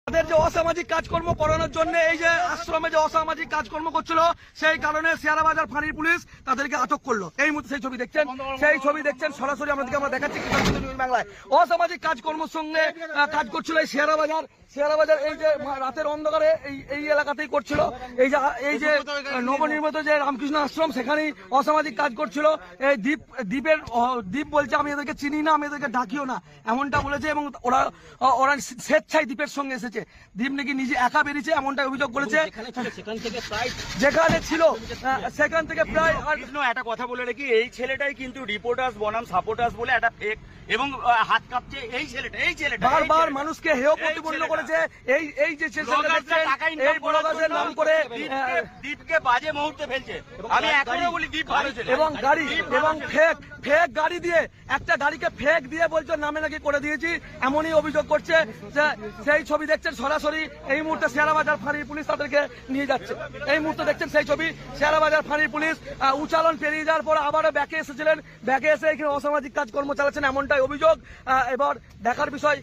তাদের যে অসামাজিক কাজকর্ম করানোর জন্য এই যে আশ্রমে যে অসামাজিক কাজকর্ম করছিল সেই কারণে শেয়ারা বাজার ফাঁড়ির পুলিশ তাদেরকে আটক করলো। এই মুহূর্তে সেই ছবি দেখছেন সরাসরি আমরা দেখাচ্ছি বাংলায়। অসামাজিক কাজকর্মের সঙ্গে কাজ করছিল এই শেয়ারা বাজার এই যে রাতের অন্ধকারে এই এলাকাতেই করছিল। এই যে নবনির্মিত যে রামকৃষ্ণ আশ্রম সেখানেই অসামাজিক কাজ করছিল। এই দ্বীপ বলছে আমি এদেরকে চিনি না, আমি এদেরকে ডাকিও না, এমনটা বলেছে। এবং ওরা স্বেচ্ছায় দ্বীপের সঙ্গে এসেছে। দ্বীপ নাকি নিজে একা বেরিয়েছে এমনটা অভিযোগ করেছে। যেখানে ছিল সেখান থেকে প্রায় একটা কথা বলে রাখি, এই ছেলেটাই কিন্তু রিপোর্টার্স বনাম সাপোর্টার্স বলে একটা ফেক এবং হাত কাঁপছে এই ছেলেটা বারবার মানুষকে হেয় প্রতিপন্ন করেছে। এই যে এই ব্লগারদের নাম করে দ্বীপকে বাজে মুহূর্তে ফেলছে। আমি এখনো বলি দ্বীপ ভালো ছেলে। এবং গাড়ি এবং ফেক গাড়ি দিয়ে একটা গাড়িকে ফেক দিয়ে বলছে নামে নাকি করে দিয়েছি, এমনই অভিযোগ করছে। সেই ছবি দেখছেন সরাসরি এই মুহূর্তে শেয়ারা বাজার ফাঁড়ির পুলিশ তাদেরকে নিয়ে যাচ্ছে। এই মুহূর্তে দেখছেন সেই ছবি শেয়ারা বাজার ফাঁড়ির পুলিশ উচালন পেরিয়ে যাওয়ার পর আবারও ব্যাকে এসেছিলেন, ব্যাকে এসে এখানে অসামাজিক কাজকর্ম চালাচ্ছেন এমনটাই অভিযোগ। এবার দেখার বিষয়